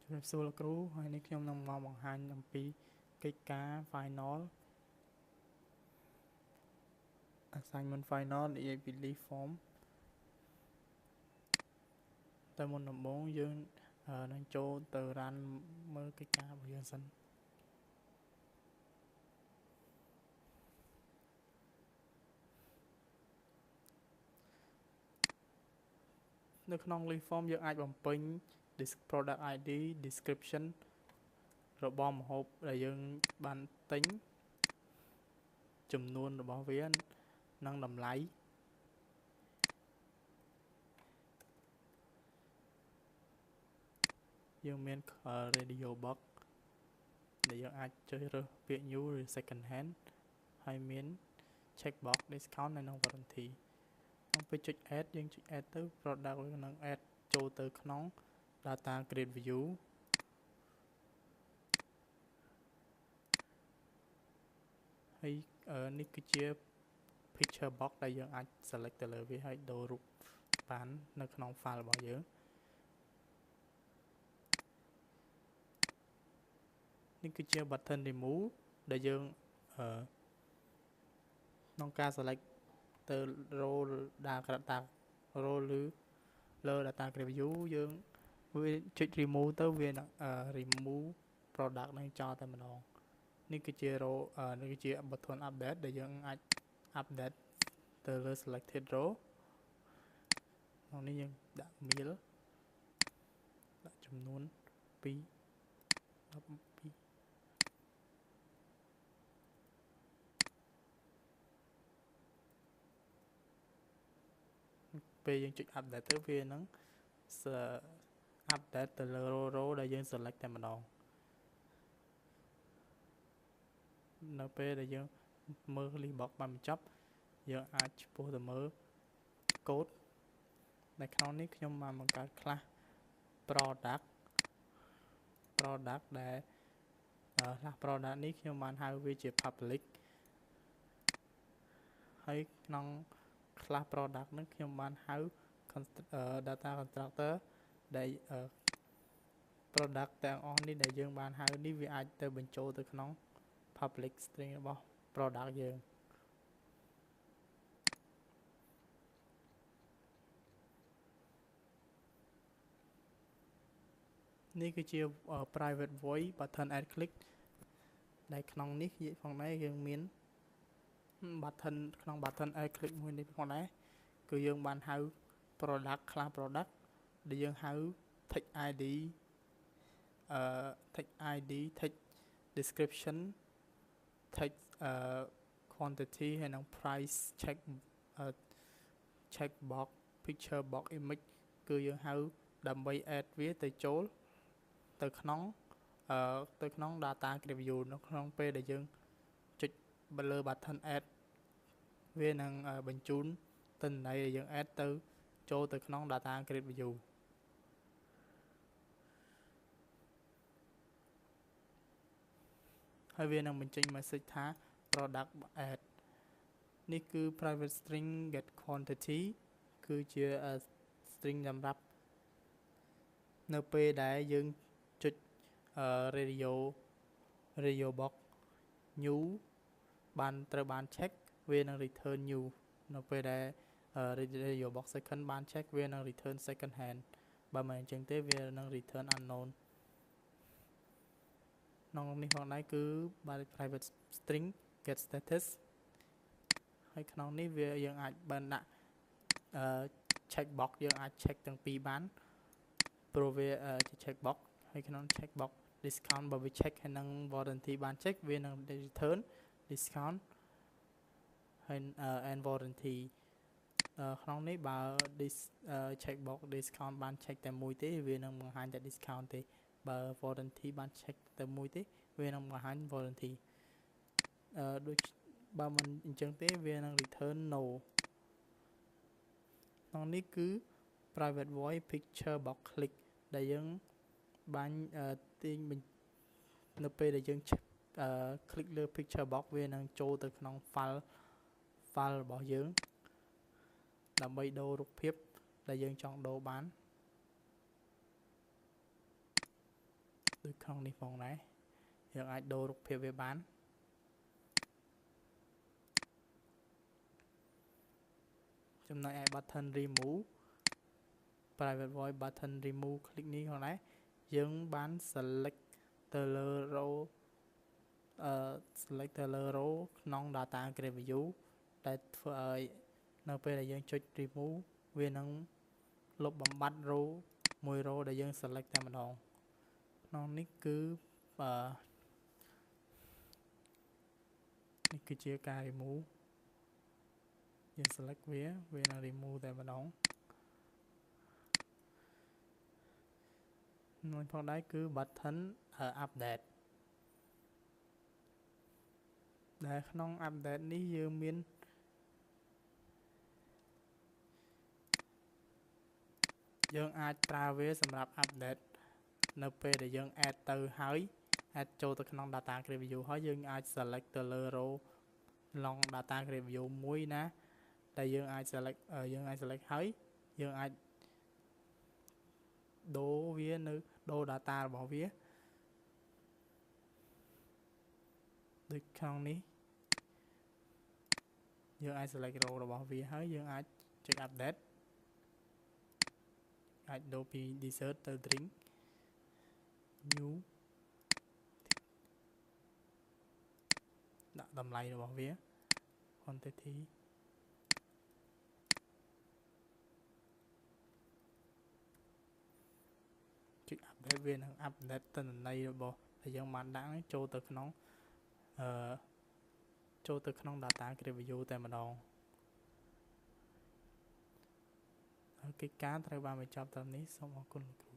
ជំរាបសួរលោកគ្រូហើយនេះខ្ញុំនឹងមកបង្ហាញអំពីកិច្ចការ final assignment final និយាយពី leave form តែមុនដំបូងយើងនឹងចូលទៅ run មើលកិច្ចការរបស់យើងសិននៅក្នុង leave form យើងអាចបំពេញ product ID description របស់ម្ហូបដែលយើងបានទិញចំនួនរបស់វានិងតម្លៃយើងមាន radio box ដែលយើងអាចជ្រើសរើសពាក្យ new ឬ second hand ហើយមាន check box discount នៅក្នុង warranty ក្នុងពេលចុច add យើងចុច add ទៅ product វានឹង add ចូលទៅក្នុង data grid view ហើយនេះគឺជា picture box ដែលយើងអាច select ទៅលើវាហើយដូររូបបាននៅក្នុង file របស់យើងនេះគឺជា button remove ដែលយើងក្នុងការ select ទៅ row data row ឬលើ data grid view យើងវាចុច remove ទៅវានឹង remove product នឹងចោលតែម្ដងនេះគឺជា row នេះគឺជា button update ដែលយើងអាច update ទៅលើ selected row ក្នុងនេះយើងដាក់ meal ដាក់ចំនួន2 12ពេលយើងចុច update ទៅវានឹង update ទៅលើ row ដែលយើង select តែម្ដងនៅពេលដែលយើងមើល list box បានបញ្ចប់យើងអាចឆ្ពោះទៅមើល code នៅក្នុងនេះខ្ញុំបានបង្កើតខ្លះ product ដែលខ្លះ product នេះខ្ញុំបានហៅវាជា public ហើយក្នុងខ្លះ product ហ្នឹងខ្ញុំបានហៅ data constructor ដែល product ទាំងអស់នេះដែលយើងបានហៅនេះវាអាចទៅបញ្ចូលទៅក្នុង public string របស់ product យើងនេះគឺជា private void button add click ដែលក្នុងនេះផងដែរយើងមាន button ក្នុង button add click មួយនេះផងដែរគឺយើងបានហៅ product ខ្លះ product ដែលយើងហៅ text ID text ID text description text quantity ហើយនិង price check box picture box image គឺយើងហៅដើម្បី add វាទៅចូលទៅក្នុង data grid view នៅក្នុងពេលដែលយើងចុចលើ button add វានឹងបញ្ជូនទិន្នន័យដែលយើង add ទៅចូលទៅក្នុង data grid view ហើយវានឹងបញ្ចេញ message ថា product add នេះគឺ private string get quantity គឺជា string សម្រាប់នៅពេលដែលយើងចុច radio box new ត្រូវបាន check វានឹង return new នៅពេលដែល radio box second បាន check វានឹង return second hand បើមិនអញ្ចឹងទេវានឹង return unknown ក្នុងនេះផងដែរគឺ private string get status ហើយក្នុងនេះវាយើងអាចបានដាក់ check box យើងអាច check ទាំងពីរបានព្រោះវាជា check box ហើយក្នុង check box discount បើវា check ហើយនឹង warranty បាន check វានឹង return discount ហើយ and warranty ក្នុងនេះបើ check box discount បាន check តែមួយទេវានឹងបង្ហាញតែ discount ទេបើ warranty បាន check តែមួយទេវានឹងបង្ហាញ warranty ដូចបើមិនអញ្ចឹងទេវានឹង return no ក្នុងនេះគឺ private void picture box click ដែលយើងបានទាញនៅពេលដែលយើង click លើ picture box វានឹងចូលទៅក្នុង file របស់យើងដើម្បីដូររូបភាពដែលយើងចង់ដូរបាន ដូចក្នុងនេះផងដែរយើងអាចដូររូបភាពវាបានចំណុចឯ button remove private void button remove คลิกនេះផងដែរយើងបាន select ទៅលើ row select ទៅលើ row ក្នុង data grid view ដែលធ្វើឲ្យនៅពេលដែលយើងចុច remove វានឹងលុបបំបាត់ row មួយ row ដែលយើង select តែម្ដងក្នុងនេះគឺនេះគឺជាការ remove យើង select វានឹង remove តែម្ដងមួយផងដែរគឺ button update ដែលក្នុង update នេះយើងមានយើងអាចប្រើវាសម្រាប់ update នៅពេលដែលយើង add ទៅហើយ add ចូលទៅក្នុង data grid view ហើយយើងអាច select ទៅលើ row long data grid view មួយណាដែលយើងអាច select ហើយយើងអាចដូរវានៅដូរ data របស់វាដូចក្នុងនេះយើងអាច select row របស់វាហើយយើងអាចចុច update អាចដូរពី dessert ទៅ drink new ដាក់តម្លៃរបស់វា quantity ចុច update វានឹង update ទិន្នន័យរបស់ដែលយើងបានដាក់ចូលទៅក្នុងdata grid view តែម្ដងកិច្ចការត្រូវបានបញ្ចប់ត្រឹមនេះសូមអរគុណលោកគ្រូ